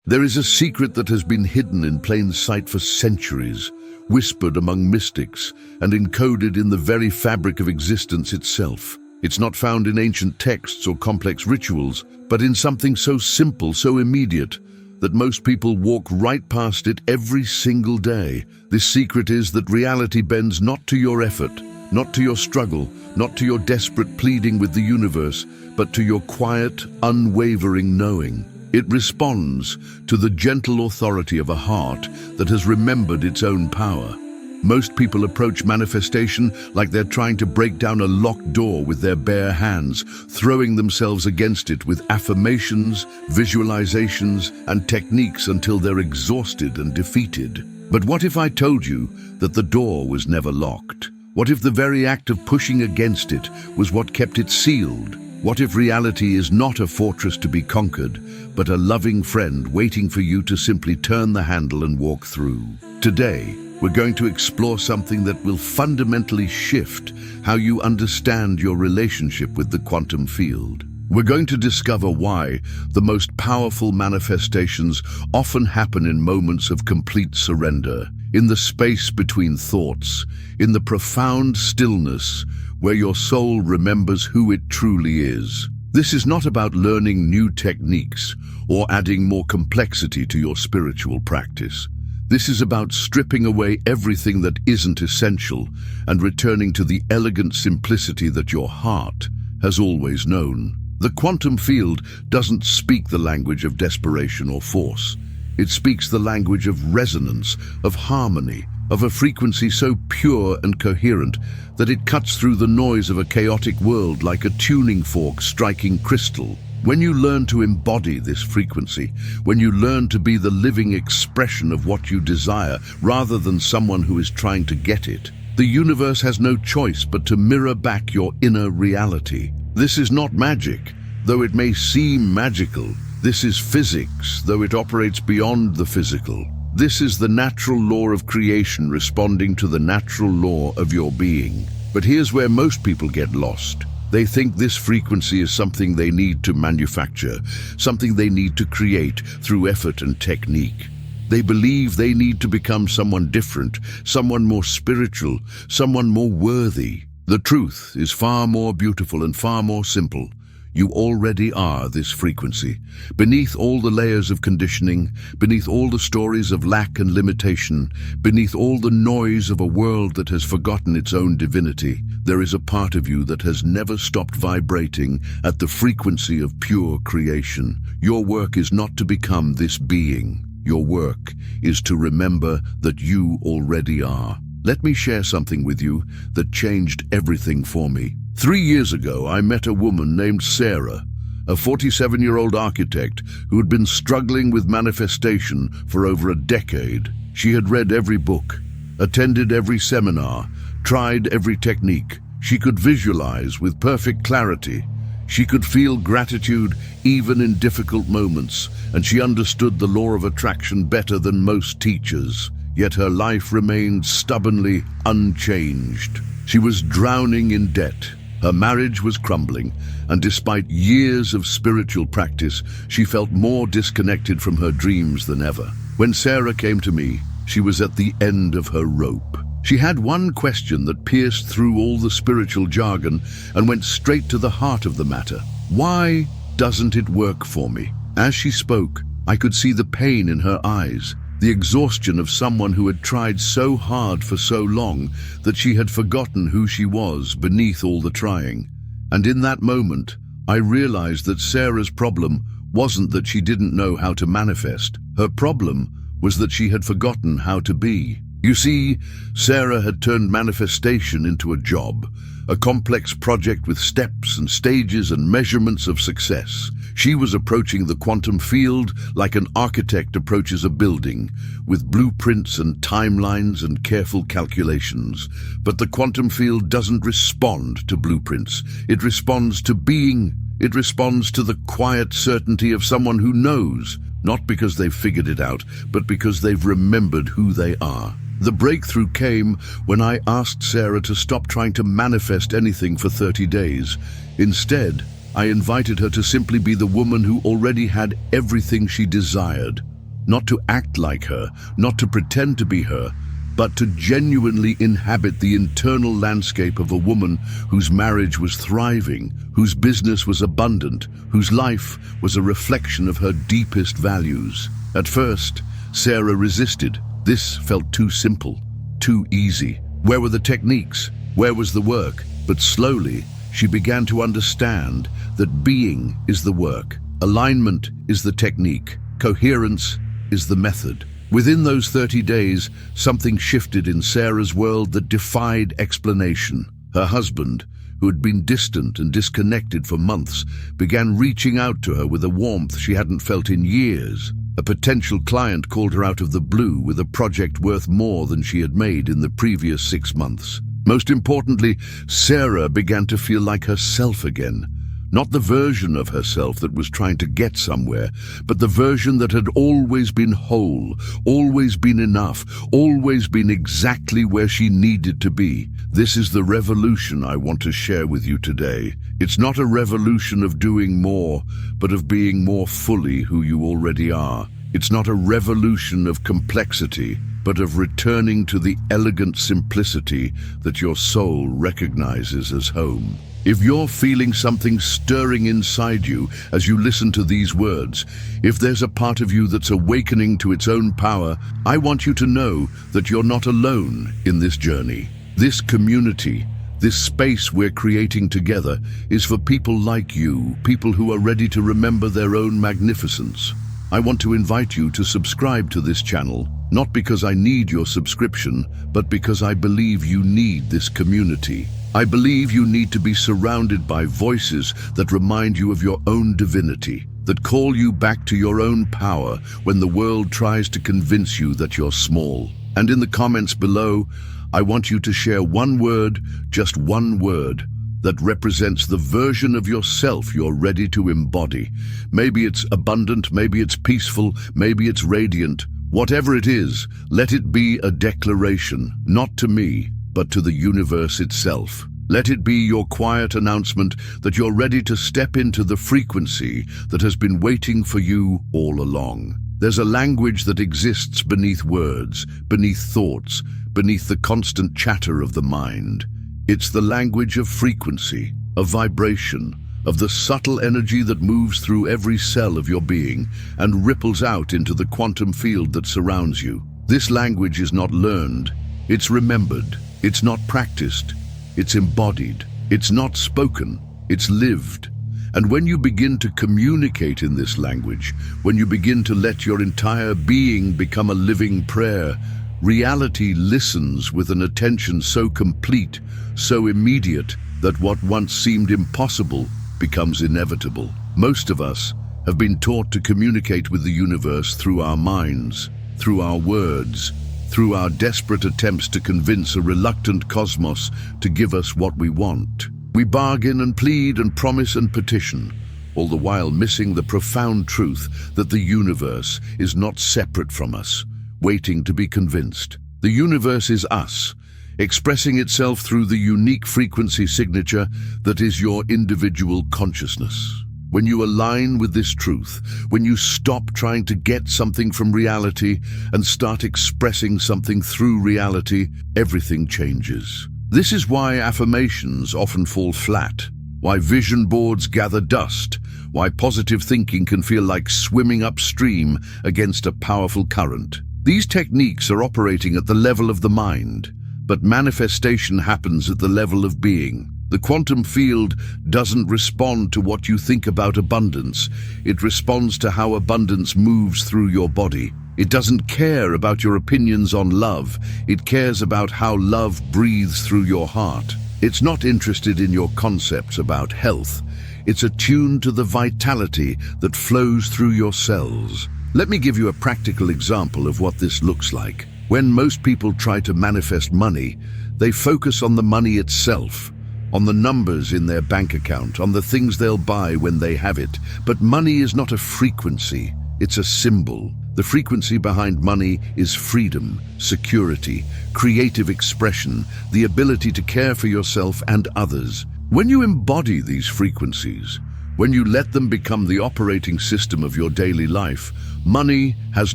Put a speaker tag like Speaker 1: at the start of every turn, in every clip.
Speaker 1: There is a secret that has been hidden in plain sight for centuries, whispered among mystics, and encoded in the very fabric of existence itself. It's not found in ancient texts or complex rituals, but in something so simple, so immediate, that most people walk right past it every single day. This secret is that reality bends not to your effort, not to your struggle, not to your desperate pleading with the universe, but to your quiet, unwavering knowing. It responds to the gentle authority of a heart that has remembered its own power. Most people approach manifestation like they're trying to break down a locked door with their bare hands, throwing themselves against it with affirmations, visualizations, and techniques until they're exhausted and defeated. But what if I told you that the door was never locked? What if the very act of pushing against it was what kept it sealed? What if reality is not a fortress to be conquered, but a loving friend waiting for you to simply turn the handle and walk through? Today, we're going to explore something that will fundamentally shift how you understand your relationship with the quantum field. We're going to discover why the most powerful manifestations often happen in moments of complete surrender, in the space between thoughts, in the profound stillness where your soul remembers who it truly is. This is not about learning new techniques or adding more complexity to your spiritual practice. This is about stripping away everything that isn't essential and returning to the elegant simplicity that your heart has always known. The quantum field doesn't speak the language of desperation or force. It speaks the language of resonance, of harmony, of a frequency so pure and coherent that it cuts through the noise of a chaotic world like a tuning fork striking crystal. When you learn to embody this frequency, when you learn to be the living expression of what you desire rather than someone who is trying to get it, the universe has no choice but to mirror back your inner reality. This is not magic, though it may seem magical. This is physics, though it operates beyond the physical. This is the natural law of creation responding to the natural law of your being. But here's where most people get lost. They think this frequency is something they need to manufacture, something they need to create through effort and technique. They believe they need to become someone different, someone more spiritual, someone more worthy. The truth is far more beautiful and far more simple. You already are this frequency. Beneath all the layers of conditioning, beneath all the stories of lack and limitation, beneath all the noise of a world that has forgotten its own divinity, there is a part of you that has never stopped vibrating at the frequency of pure creation. Your work is not to become this being. Your work is to remember that you already are. Let me share something with you that changed everything for me. 3 years ago, I met a woman named Sarah, a 47-year-old architect who had been struggling with manifestation for over a decade. She had read every book, attended every seminar, tried every technique. She could visualize with perfect clarity. She could feel gratitude even in difficult moments, and she understood the law of attraction better than most teachers. Yet her life remained stubbornly unchanged. She was drowning in debt. Her marriage was crumbling, and despite years of spiritual practice, she felt more disconnected from her dreams than ever. When Sarah came to me, she was at the end of her rope. She had one question that pierced through all the spiritual jargon and went straight to the heart of the matter. Why doesn't it work for me? As she spoke, I could see the pain in her eyes, the exhaustion of someone who had tried so hard for so long that she had forgotten who she was beneath all the trying. And in that moment, I realized that Sarah's problem wasn't that she didn't know how to manifest. Her problem was that she had forgotten how to be. You see, Sarah had turned manifestation into a job, a complex project with steps and stages and measurements of success. She was approaching the quantum field like an architect approaches a building, with blueprints and timelines and careful calculations. But the quantum field doesn't respond to blueprints. It responds to being. It responds to the quiet certainty of someone who knows, not because they've figured it out, but because they've remembered who they are. The breakthrough came when I asked Sarah to stop trying to manifest anything for 30 days. Instead, I invited her to simply be the woman who already had everything she desired. not to act like her, not to pretend to be her, but to genuinely inhabit the internal landscape of a woman whose marriage was thriving, whose business was abundant, whose life was a reflection of her deepest values. At first, Sarah resisted. This felt too simple, too easy. Where were the techniques? Where was the work? But slowly, she began to understand that being is the work, alignment is the technique, coherence is the method. Within those 30 days, something shifted in Sarah's world that defied explanation. Her husband, who had been distant and disconnected for months, began reaching out to her with a warmth she hadn't felt in years. A potential client called her out of the blue with a project worth more than she had made in the previous 6 months. Most importantly, Sarah began to feel like herself again. Not the version of herself that was trying to get somewhere, but the version that had always been whole, always been enough, always been exactly where she needed to be. This is the revolution I want to share with you today. It's not a revolution of doing more, but of being more fully who you already are. It's not a revolution of complexity, but of returning to the elegant simplicity that your soul recognizes as home. If you're feeling something stirring inside you as you listen to these words, if there's a part of you that's awakening to its own power, I want you to know that you're not alone in this journey. This community, this space we're creating together, is for people like you, people who are ready to remember their own magnificence. I want to invite you to subscribe to this channel, not because I need your subscription, but because I believe you need this community. I believe you need to be surrounded by voices that remind you of your own divinity, that call you back to your own power when the world tries to convince you that you're small. And in the comments below, I want you to share one word, just one word, that represents the version of yourself you're ready to embody. Maybe it's abundant, maybe it's peaceful, maybe it's radiant. Whatever it is, let it be a declaration, not to me, but to the universe itself. Let it be your quiet announcement that you're ready to step into the frequency that has been waiting for you all along. There's a language that exists beneath words, beneath thoughts, beneath the constant chatter of the mind. It's the language of frequency, of vibration, of the subtle energy that moves through every cell of your being and ripples out into the quantum field that surrounds you. This language is not learned, it's remembered. It's not practiced, it's embodied. It's not spoken, it's lived. And when you begin to communicate in this language, when you begin to let your entire being become a living prayer, reality listens with an attention so complete, so immediate, that what once seemed impossible becomes inevitable. Most of us have been taught to communicate with the universe through our minds, through our words, through our desperate attempts to convince a reluctant cosmos to give us what we want. We bargain and plead and promise and petition, all the while missing the profound truth that the universe is not separate from us, waiting to be convinced. The universe is us, expressing itself through the unique frequency signature that is your individual consciousness. When you align with this truth, when you stop trying to get something from reality and start expressing something through reality, everything changes. This is why affirmations often fall flat, why vision boards gather dust, why positive thinking can feel like swimming upstream against a powerful current. These techniques are operating at the level of the mind, but manifestation happens at the level of being. The quantum field doesn't respond to what you think about abundance. It responds to how abundance moves through your body. It doesn't care about your opinions on love. It cares about how love breathes through your heart. It's not interested in your concepts about health. It's attuned to the vitality that flows through your cells. Let me give you a practical example of what this looks like. When most people try to manifest money, they focus on the money itself, on the numbers in their bank account, on the things they'll buy when they have it. But money is not a frequency, it's a symbol. The frequency behind money is freedom, security, creative expression, the ability to care for yourself and others. When you embody these frequencies, When you let them become the operating system of your daily life, money has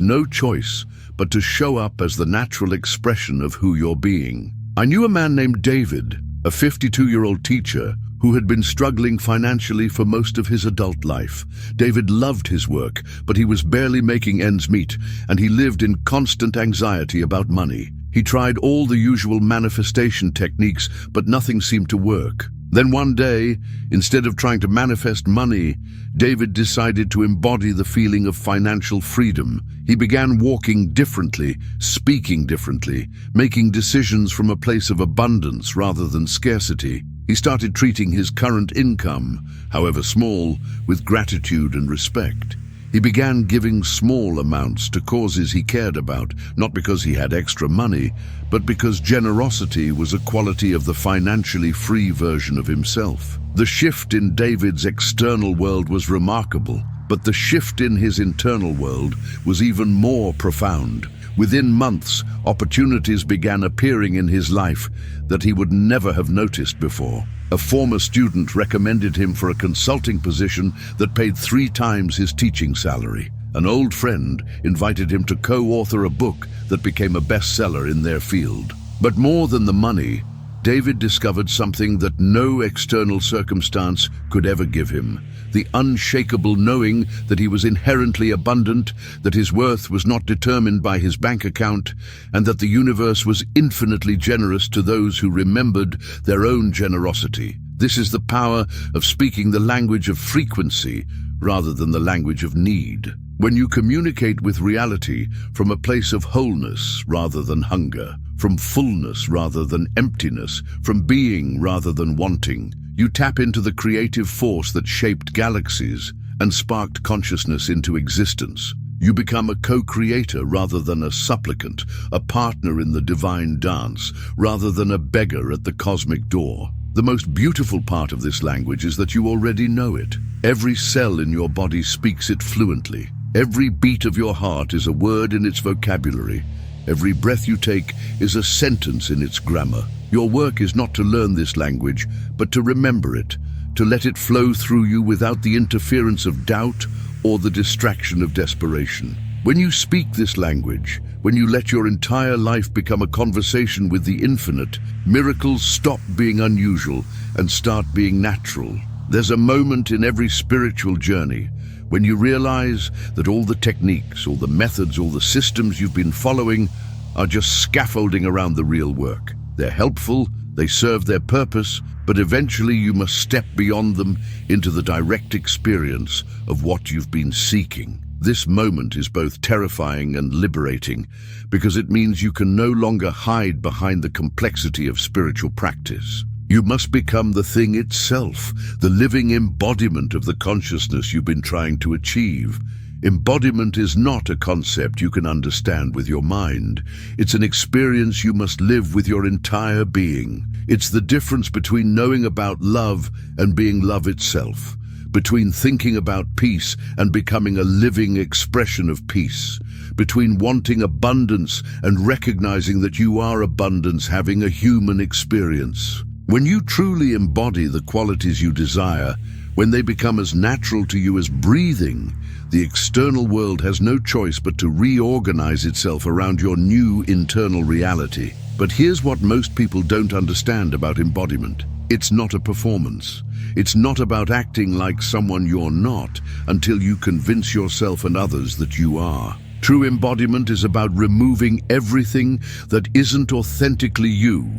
Speaker 1: no choice but to show up as the natural expression of who you're being. I knew a man named David, a 52-year-old teacher who had been struggling financially for most of his adult life. David loved his work, but he was barely making ends meet, and he lived in constant anxiety about money. He tried all the usual manifestation techniques, but nothing seemed to work. Then one day, instead of trying to manifest money, David decided to embody the feeling of financial freedom. He began walking differently, speaking differently, making decisions from a place of abundance rather than scarcity. He started treating his current income, however small, with gratitude and respect. He began giving small amounts to causes he cared about, not because he had extra money, but because generosity was a quality of the financially free version of himself. The shift in David's external world was remarkable, but the shift in his internal world was even more profound. Within months, opportunities began appearing in his life that he would never have noticed before. A former student recommended him for a consulting position that paid 3 times his teaching salary. An old friend invited him to co-author a book that became a bestseller in their field. But more than the money, David discovered something that no external circumstance could ever give him: the unshakable knowing that he was inherently abundant, that his worth was not determined by his bank account, and that the universe was infinitely generous to those who remembered their own generosity. This is the power of speaking the language of frequency rather than the language of need. When you communicate with reality from a place of wholeness rather than hunger, from fullness rather than emptiness, from being rather than wanting, you tap into the creative force that shaped galaxies and sparked consciousness into existence. You become a co-creator rather than a supplicant, a partner in the divine dance rather than a beggar at the cosmic door. The most beautiful part of this language is that you already know it. Every cell in your body speaks it fluently. Every beat of your heart is a word in its vocabulary. Every breath you take is a sentence in its grammar. Your work is not to learn this language, but to remember it, to let it flow through you without the interference of doubt or the distraction of desperation. When you speak this language, when you let your entire life become a conversation with the infinite, miracles stop being unusual and start being natural. There's a moment in every spiritual journey when you realize that all the techniques, all the methods, all the systems you've been following are just scaffolding around the real work. They're helpful, they serve their purpose, but eventually you must step beyond them into the direct experience of what you've been seeking. This moment is both terrifying and liberating because it means you can no longer hide behind the complexity of spiritual practice. You must become the thing itself, the living embodiment of the consciousness you've been trying to achieve. Embodiment is not a concept you can understand with your mind. It's an experience you must live with your entire being. It's the difference between knowing about love and being love itself, between thinking about peace and becoming a living expression of peace, between wanting abundance and recognizing that you are abundance having a human experience. When you truly embody the qualities you desire, when they become as natural to you as breathing, the external world has no choice but to reorganize itself around your new internal reality. But here's what most people don't understand about embodiment. It's not a performance. It's not about acting like someone you're not until you convince yourself and others that you are. True embodiment is about removing everything that isn't authentically you,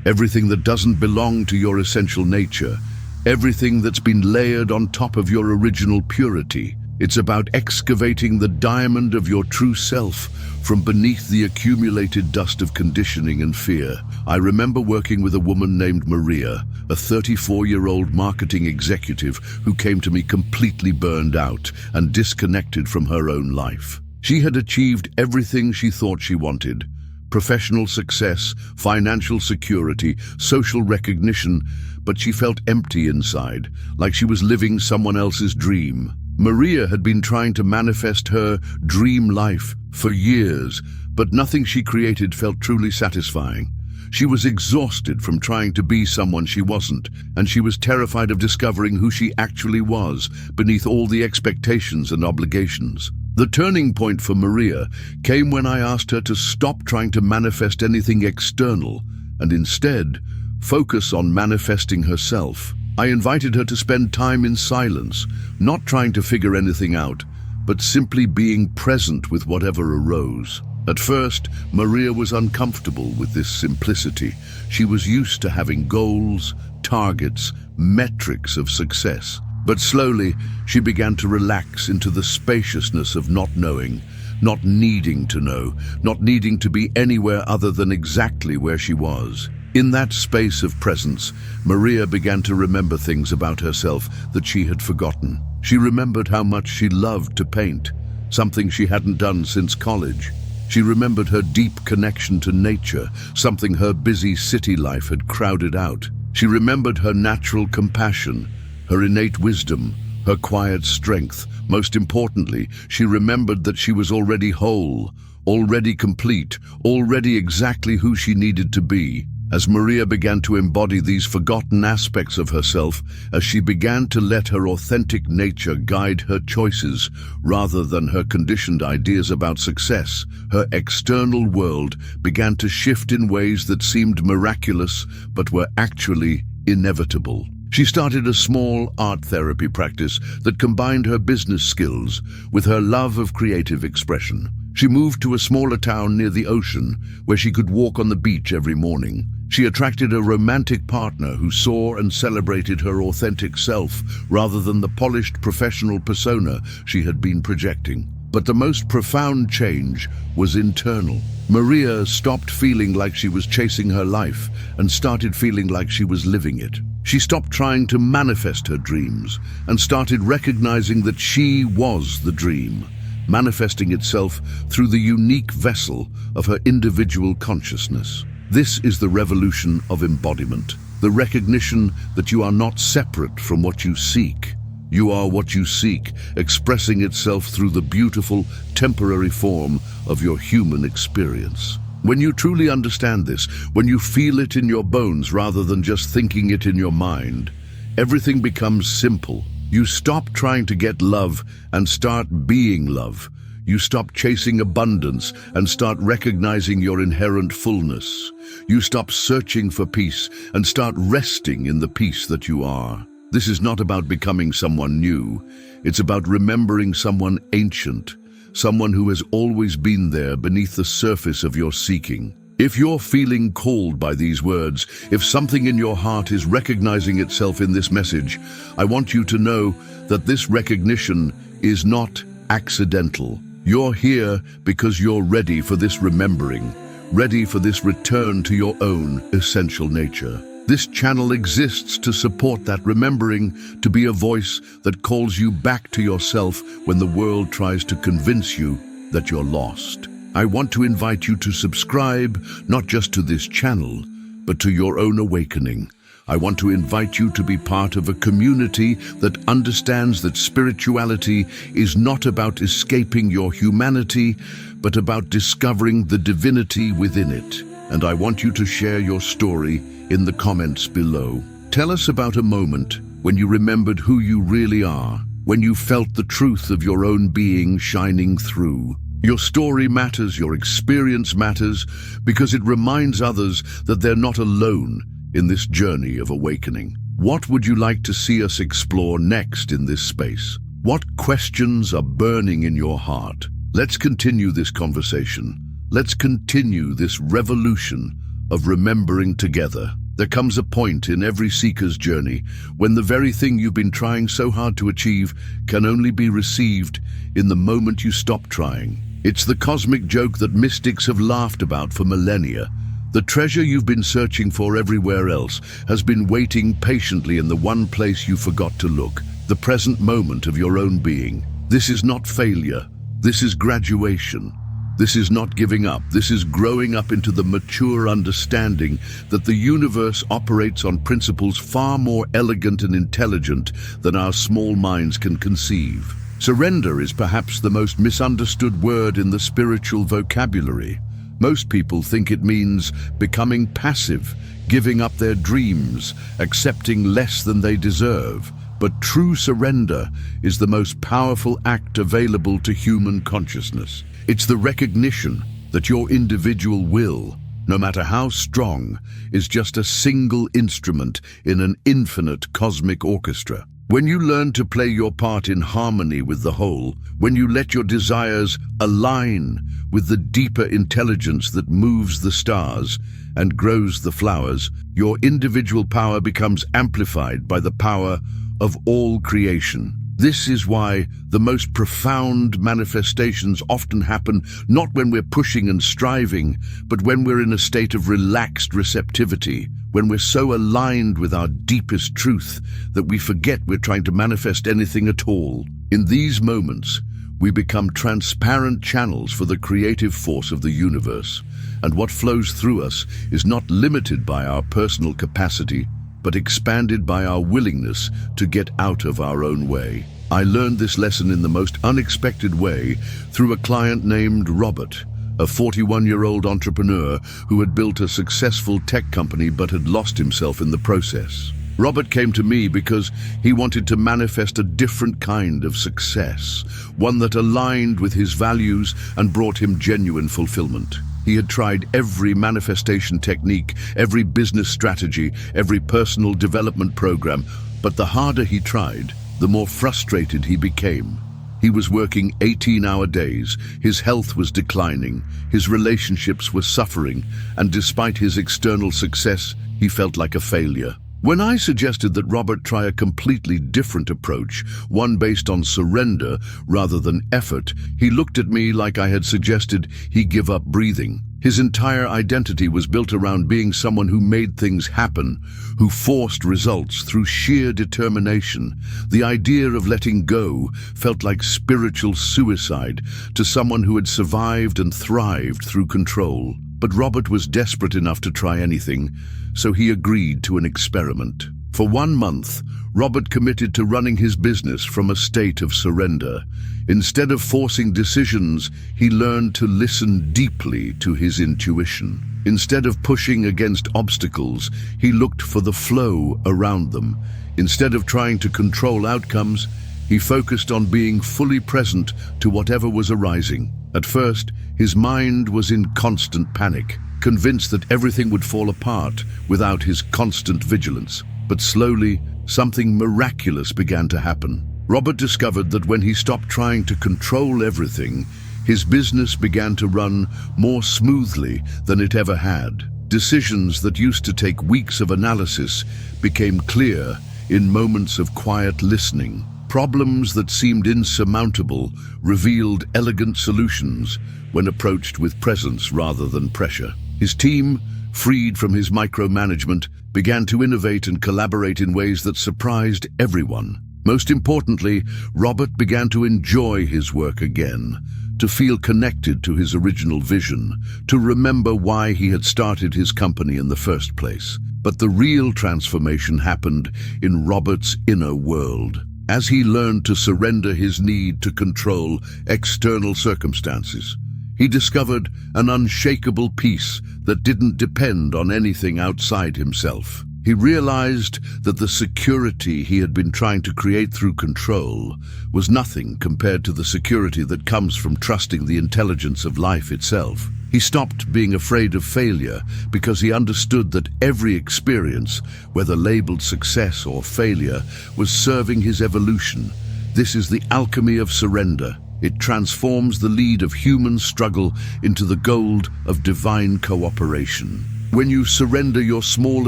Speaker 1: everything that doesn't belong to your essential nature, everything that's been layered on top of your original purity. It's about excavating the diamond of your true self from beneath the accumulated dust of conditioning and fear. I remember working with a woman named Maria, a 34-year-old marketing executive who came to me completely burned out and disconnected from her own life. She had achieved everything she thought she wanted: professional success, financial security, social recognition, but she felt empty inside, like she was living someone else's dream. Maria had been trying to manifest her dream life for years, but nothing she created felt truly satisfying. She was exhausted from trying to be someone she wasn't, and she was terrified of discovering who she actually was beneath all the expectations and obligations. The turning point for Maria came when I asked her to stop trying to manifest anything external and instead focus on manifesting herself. I invited her to spend time in silence, not trying to figure anything out, but simply being present with whatever arose. At first, Maria was uncomfortable with this simplicity. She was used to having goals, targets, metrics of success. But slowly, she began to relax into the spaciousness of not knowing, not needing to know, not needing to be anywhere other than exactly where she was. In that space of presence, Maria began to remember things about herself that she had forgotten. She remembered how much she loved to paint, something she hadn't done since college. She remembered her deep connection to nature, something her busy city life had crowded out. She remembered her natural compassion, her innate wisdom, her quiet strength. Most importantly, she remembered that she was already whole, already complete, already exactly who she needed to be. As Maria began to embody these forgotten aspects of herself, as she began to let her authentic nature guide her choices rather than her conditioned ideas about success, her external world began to shift in ways that seemed miraculous but were actually inevitable. She started a small art therapy practice that combined her business skills with her love of creative expression. She moved to a smaller town near the ocean where she could walk on the beach every morning. She attracted a romantic partner who saw and celebrated her authentic self rather than the polished professional persona she had been projecting. But the most profound change was internal. Maria stopped feeling like she was chasing her life and started feeling like she was living it. She stopped trying to manifest her dreams and started recognizing that she was the dream, manifesting itself through the unique vessel of her individual consciousness. This is the revolution of embodiment, the recognition that you are not separate from what you seek. You are what you seek, expressing itself through the beautiful, temporary form of your human experience. When you truly understand this, when you feel it in your bones rather than just thinking it in your mind, everything becomes simple. You stop trying to get love and start being love. You stop chasing abundance and start recognizing your inherent fullness. You stop searching for peace and start resting in the peace that you are. This is not about becoming someone new. It's about remembering someone ancient, someone who has always been there beneath the surface of your seeking. If you're feeling called by these words, if something in your heart is recognizing itself in this message, I want you to know that this recognition is not accidental. You're here because you're ready for this remembering, ready for this return to your own essential nature. This channel exists to support that remembering, to be a voice that calls you back to yourself when the world tries to convince you that you're lost. I want to invite you to subscribe, not just to this channel, but to your own awakening. I want to invite you to be part of a community that understands that spirituality is not about escaping your humanity, but about discovering the divinity within it. And I want you to share your story in the comments below. Tell us about a moment when you remembered who you really are, when you felt the truth of your own being shining through. Your story matters, your experience matters, because it reminds others that they're not alone in this journey of awakening. What would you like to see us explore next in this space? What questions are burning in your heart? Let's continue this conversation. Let's continue this revolution of remembering together. There comes a point in every seeker's journey when the very thing you've been trying so hard to achieve can only be received in the moment you stop trying. It's the cosmic joke that mystics have laughed about for millennia. The treasure you've been searching for everywhere else has been waiting patiently in the one place you forgot to look, the present moment of your own being. This is not failure. This is graduation. This is not giving up. This is growing up into the mature understanding that the universe operates on principles far more elegant and intelligent than our small minds can conceive. Surrender is perhaps the most misunderstood word in the spiritual vocabulary. Most people think it means becoming passive, giving up their dreams, accepting less than they deserve. But true surrender is the most powerful act available to human consciousness. It's the recognition that your individual will, no matter how strong, is just a single instrument in an infinite cosmic orchestra. When you learn to play your part in harmony with the whole, when you let your desires align with the deeper intelligence that moves the stars and grows the flowers, your individual power becomes amplified by the power of all creation. This is why the most profound manifestations often happen not when we're pushing and striving, but when we're in a state of relaxed receptivity, when we're so aligned with our deepest truth that we forget we're trying to manifest anything at all. In these moments, we become transparent channels for the creative force of the universe, and what flows through us is not limited by our personal capacity, but expanded by our willingness to get out of our own way. I learned this lesson in the most unexpected way through a client named Robert, a 41-year-old entrepreneur who had built a successful tech company but had lost himself in the process. Robert came to me because he wanted to manifest a different kind of success, one that aligned with his values and brought him genuine fulfillment. He had tried every manifestation technique, every business strategy, every personal development program, but the harder he tried, the more frustrated he became. He was working 18-hour days, his health was declining, his relationships were suffering, and despite his external success, he felt like a failure. When I suggested that Robert try a completely different approach, one based on surrender rather than effort, he looked at me like I had suggested he give up breathing. His entire identity was built around being someone who made things happen, who forced results through sheer determination. The idea of letting go felt like spiritual suicide to someone who had survived and thrived through control. But Robert was desperate enough to try anything, so he agreed to an experiment. For 1 month, Robert committed to running his business from a state of surrender. Instead of forcing decisions, he learned to listen deeply to his intuition. Instead of pushing against obstacles, he looked for the flow around them. Instead of trying to control outcomes, he focused on being fully present to whatever was arising. At first, his mind was in constant panic, convinced that everything would fall apart without his constant vigilance. But slowly, something miraculous began to happen. Robert discovered that when he stopped trying to control everything, his business began to run more smoothly than it ever had. Decisions that used to take weeks of analysis became clear in moments of quiet listening. Problems that seemed insurmountable revealed elegant solutions when approached with presence rather than pressure. His team, freed from his micromanagement, began to innovate and collaborate in ways that surprised everyone. Most importantly, Robert began to enjoy his work again, to feel connected to his original vision, to remember why he had started his company in the first place. But the real transformation happened in Robert's inner world. As he learned to surrender his need to control external circumstances, he discovered an unshakable peace that didn't depend on anything outside himself. He realized that the security he had been trying to create through control was nothing compared to the security that comes from trusting the intelligence of life itself. He stopped being afraid of failure because he understood that every experience, whether labeled success or failure, was serving his evolution. This is the alchemy of surrender. It transforms the lead of human struggle into the gold of divine cooperation. When you surrender your small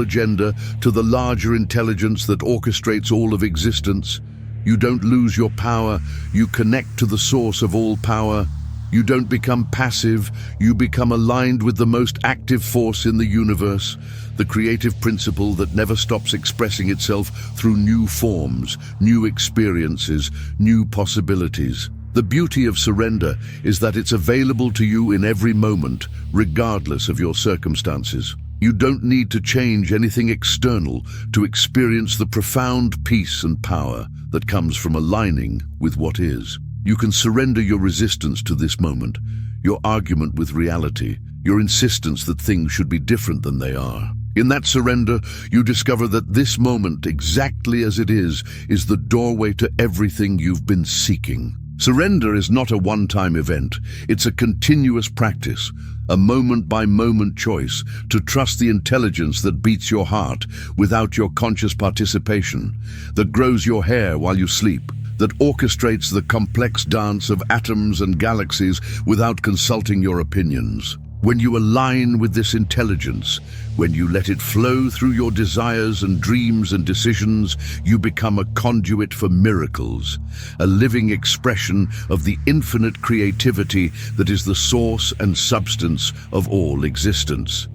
Speaker 1: agenda to the larger intelligence that orchestrates all of existence, you don't lose your power, you connect to the source of all power. You don't become passive, you become aligned with the most active force in the universe, the creative principle that never stops expressing itself through new forms, new experiences, new possibilities. The beauty of surrender is that it's available to you in every moment, regardless of your circumstances. You don't need to change anything external to experience the profound peace and power that comes from aligning with what is. You can surrender your resistance to this moment, your argument with reality, your insistence that things should be different than they are. In that surrender, you discover that this moment, exactly as it is the doorway to everything you've been seeking. Surrender is not a one-time event. It's a continuous practice, a moment-by-moment choice to trust the intelligence that beats your heart without your conscious participation, that grows your hair while you sleep, that orchestrates the complex dance of atoms and galaxies without consulting your opinions. When you align with this intelligence, when you let it flow through your desires and dreams and decisions, you become a conduit for miracles, a living expression of the infinite creativity that is the source and substance of all existence.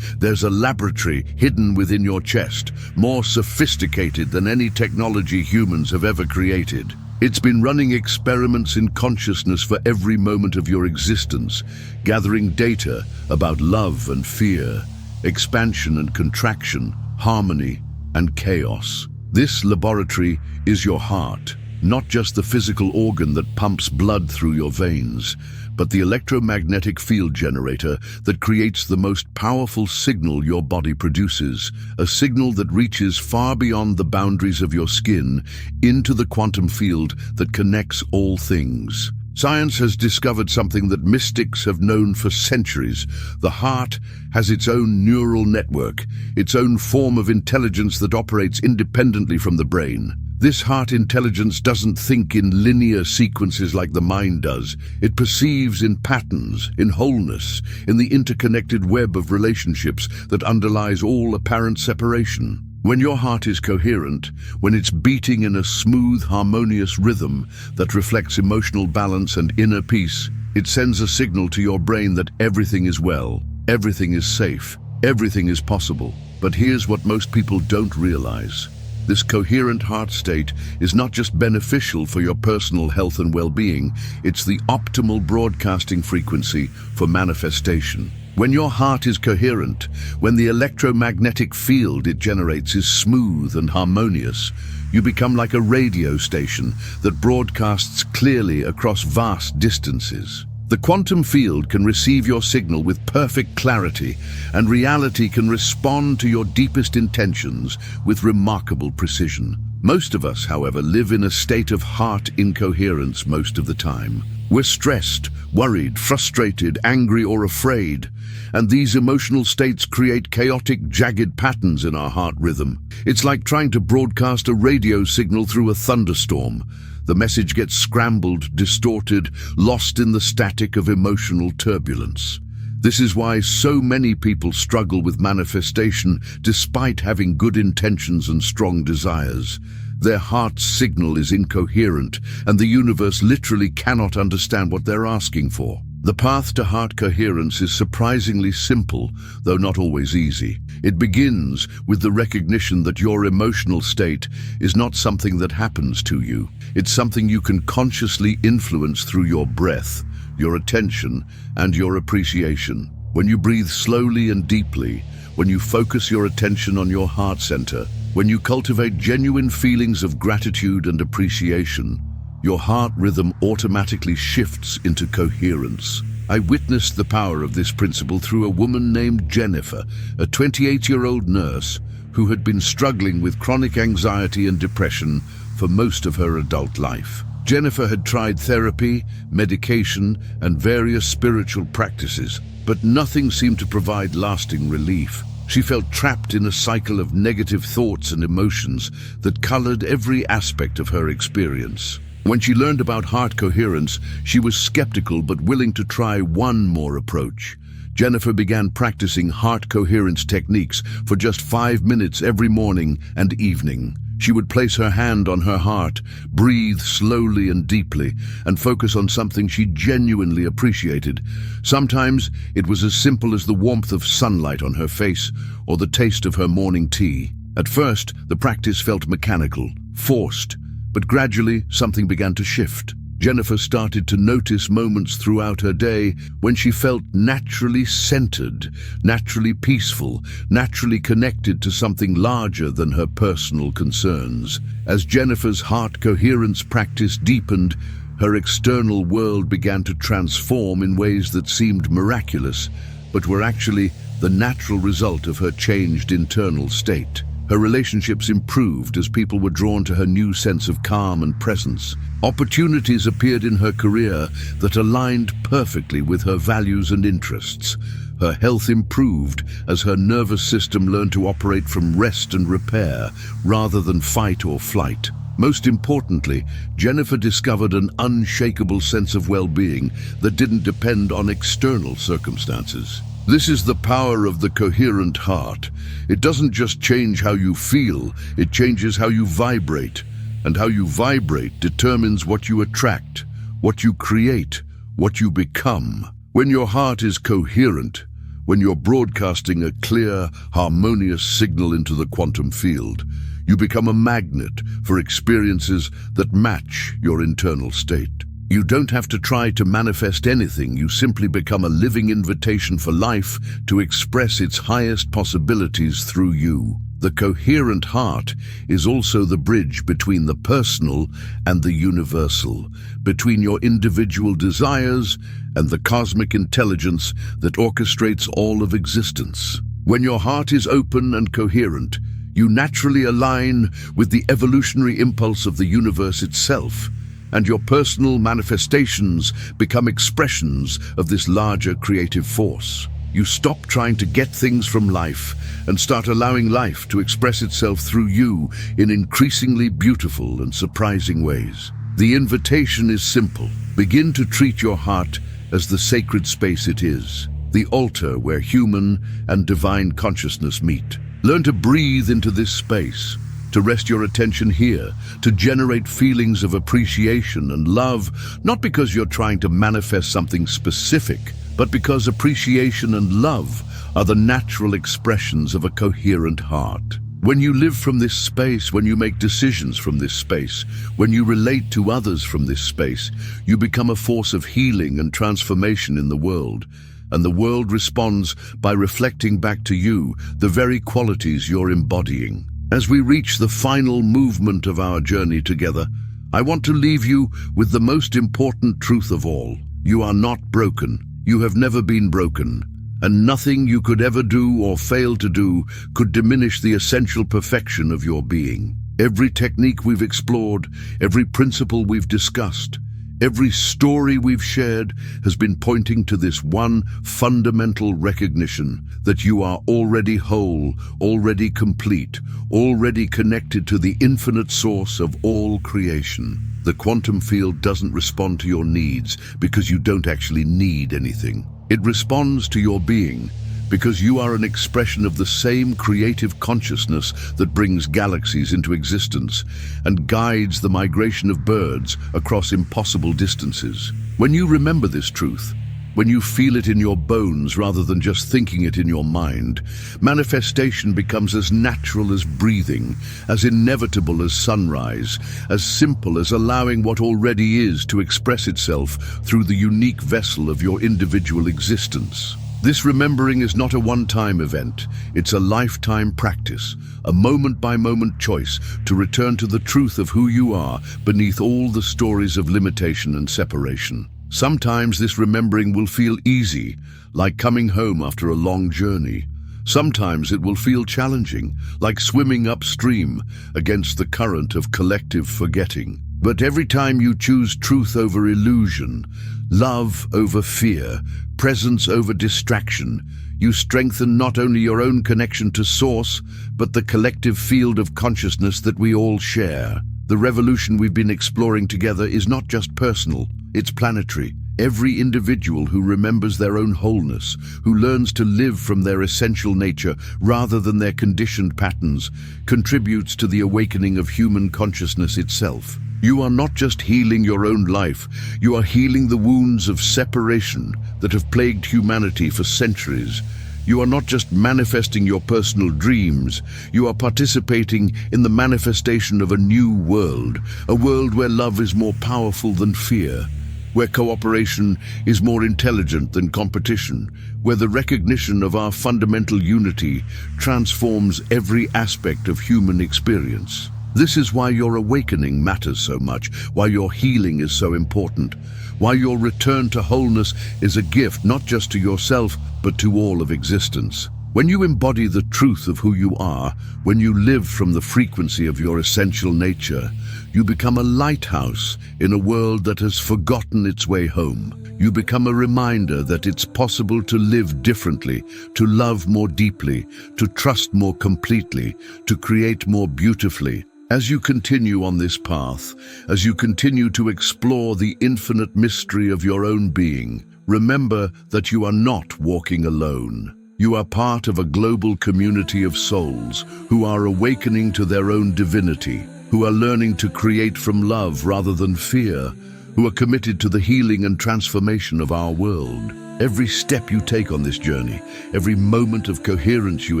Speaker 1: There's a laboratory hidden within your chest, more sophisticated than any technology humans have ever created. It's been running experiments in consciousness for every moment of your existence, gathering data about love and fear, expansion and contraction, harmony and chaos. This laboratory is your heart, not just the physical organ that pumps blood through your veins, but the electromagnetic field generator that creates the most powerful signal your body produces, a signal that reaches far beyond the boundaries of your skin into the quantum field that connects all things. Science has discovered something that mystics have known for centuries. The heart has its own neural network, its own form of intelligence that operates independently from the brain. This heart intelligence doesn't think in linear sequences like the mind does. It perceives in patterns, in wholeness, in the interconnected web of relationships that underlies all apparent separation. When your heart is coherent, when it's beating in a smooth, harmonious rhythm that reflects emotional balance and inner peace, it sends a signal to your brain that everything is well, everything is safe, everything is possible. But here's what most people don't realize. This coherent heart state is not just beneficial for your personal health and well-being, it's the optimal broadcasting frequency for manifestation. When your heart is coherent, when the electromagnetic field it generates is smooth and harmonious, you become like a radio station that broadcasts clearly across vast distances. The quantum field can receive your signal with perfect clarity, and reality can respond to your deepest intentions with remarkable precision. Most of us, however, live in a state of heart incoherence most of the time. We're stressed, worried, frustrated, angry, or afraid, and these emotional states create chaotic, jagged patterns in our heart rhythm. It's like trying to broadcast a radio signal through a thunderstorm. The message gets scrambled, distorted, lost in the static of emotional turbulence. This is why so many people struggle with manifestation despite having good intentions and strong desires. Their heart's signal is incoherent, and the universe literally cannot understand what they're asking for. The path to heart coherence is surprisingly simple, though not always easy. It begins with the recognition that your emotional state is not something that happens to you. It's something you can consciously influence through your breath, your attention, and your appreciation. When you breathe slowly and deeply, when you focus your attention on your heart center, when you cultivate genuine feelings of gratitude and appreciation, your heart rhythm automatically shifts into coherence. I witnessed the power of this principle through a woman named Jennifer, a 28-year-old nurse who had been struggling with chronic anxiety and depression for most of her adult life. Jennifer had tried therapy, medication, and various spiritual practices, but nothing seemed to provide lasting relief. She felt trapped in a cycle of negative thoughts and emotions that colored every aspect of her experience. When she learned about heart coherence, she was skeptical but willing to try one more approach. Jennifer began practicing heart coherence techniques for just 5 minutes every morning and evening. She would place her hand on her heart, breathe slowly and deeply, and focus on something she genuinely appreciated. Sometimes it was as simple as the warmth of sunlight on her face or the taste of her morning tea. At first, the practice felt mechanical, forced, but gradually something began to shift. Jennifer started to notice moments throughout her day when she felt naturally centered, naturally peaceful, naturally connected to something larger than her personal concerns. As Jennifer's heart coherence practice deepened, her external world began to transform in ways that seemed miraculous. but were actually the natural result of her changed internal state. Her relationships improved as people were drawn to her new sense of calm and presence. Opportunities appeared in her career that aligned perfectly with her values and interests. Her health improved as her nervous system learned to operate from rest and repair rather than fight or flight. Most importantly, Jennifer discovered an unshakable sense of well-being that didn't depend on external circumstances. This is the power of the coherent heart. It doesn't just change how you feel, it changes how you vibrate. And how you vibrate determines what you attract, what you create, what you become. When your heart is coherent, when you're broadcasting a clear, harmonious signal into the quantum field, you become a magnet for experiences that match your internal state. You don't have to try to manifest anything, you simply become a living invitation for life to express its highest possibilities through you. The coherent heart is also the bridge between the personal and the universal, between your individual desires and the cosmic intelligence that orchestrates all of existence. When your heart is open and coherent, you naturally align with the evolutionary impulse of the universe itself, and your personal manifestations become expressions of this larger creative force. You stop trying to get things from life and start allowing life to express itself through you in increasingly beautiful and surprising ways. The invitation is simple. Begin to treat your heart as the sacred space it is, the altar where human and divine consciousness meet. Learn to breathe into this space, to rest your attention here, to generate feelings of appreciation and love, not because you're trying to manifest something specific, but because appreciation and love are the natural expressions of a coherent heart. When you live from this space, when you make decisions from this space, when you relate to others from this space, you become a force of healing and transformation in the world. And the world responds by reflecting back to you the very qualities you're embodying. As we reach the final movement of our journey together, I want to leave you with the most important truth of all. You are not broken. You have never been broken. And nothing you could ever do or fail to do could diminish the essential perfection of your being. Every technique we've explored, every principle we've discussed, every story we've shared has been pointing to this one fundamental recognition that you are already whole, already complete, already connected to the infinite source of all creation. The quantum field doesn't respond to your needs because you don't actually need anything. It responds to your being because you are an expression of the same creative consciousness that brings galaxies into existence and guides the migration of birds across impossible distances. When you remember this truth, when you feel it in your bones rather than just thinking it in your mind, manifestation becomes as natural as breathing, as inevitable as sunrise, as simple as allowing what already is to express itself through the unique vessel of your individual existence. This remembering is not a one-time event, it's a lifetime practice, a moment-by-moment choice to return to the truth of who you are beneath all the stories of limitation and separation. Sometimes this remembering will feel easy, like coming home after a long journey. Sometimes it will feel challenging, like swimming upstream against the current of collective forgetting. But every time you choose truth over illusion, love over fear, presence over distraction, you strengthen not only your own connection to Source, but the collective field of consciousness that we all share. The revolution we've been exploring together is not just personal, it's planetary. Every individual who remembers their own wholeness, who learns to live from their essential nature rather than their conditioned patterns, contributes to the awakening of human consciousness itself. You are not just healing your own life, you are healing the wounds of separation that have plagued humanity for centuries. You are not just manifesting your personal dreams, you are participating in the manifestation of a new world, a world where love is more powerful than fear, where cooperation is more intelligent than competition, where the recognition of our fundamental unity transforms every aspect of human experience. This is why your awakening matters so much, why your healing is so important, why your return to wholeness is a gift not just to yourself, but to all of existence. When you embody the truth of who you are, when you live from the frequency of your essential nature, you become a lighthouse in a world that has forgotten its way home. You become a reminder that it's possible to live differently, to love more deeply, to trust more completely, to create more beautifully. As you continue on this path, as you continue to explore the infinite mystery of your own being, remember that you are not walking alone. You are part of a global community of souls who are awakening to their own divinity, who are learning to create from love rather than fear, who are committed to the healing and transformation of our world. Every step you take on this journey, every moment of coherence you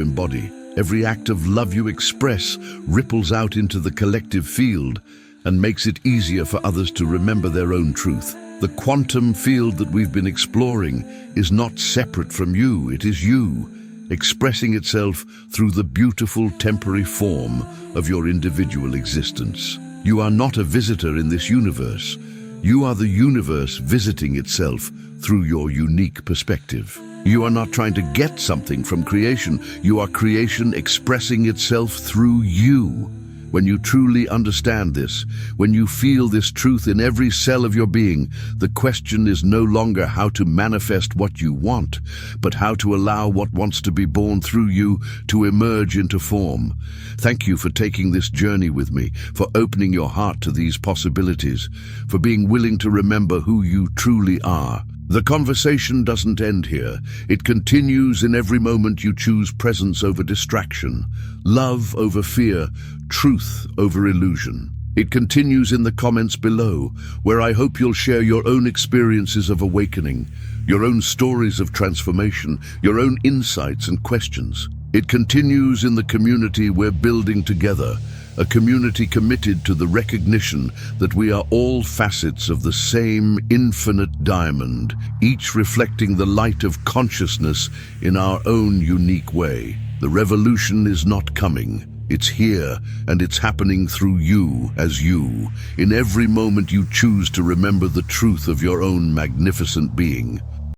Speaker 1: embody, every act of love you express ripples out into the collective field and makes it easier for others to remember their own truth. The quantum field that we've been exploring is not separate from you, it is you, expressing itself through the beautiful temporary form of your individual existence. You are not a visitor in this universe. You are the universe visiting itself through your unique perspective. You are not trying to get something from creation. You are creation expressing itself through you. When you truly understand this, when you feel this truth in every cell of your being, the question is no longer how to manifest what you want, but how to allow what wants to be born through you to emerge into form. Thank you for taking this journey with me, for opening your heart to these possibilities, for being willing to remember who you truly are. The conversation doesn't end here. It continues in every moment you choose presence over distraction, love over fear, truth over illusion. It continues in the comments below, where I hope you'll share your own experiences of awakening, your own stories of transformation, your own insights and questions. It continues in the community we're building together, a community committed to the recognition that we are all facets of the same infinite diamond, each reflecting the light of consciousness in our own unique way. The revolution is not coming. It's here, and it's happening through you as you. In every moment you choose to remember the truth of your own magnificent being.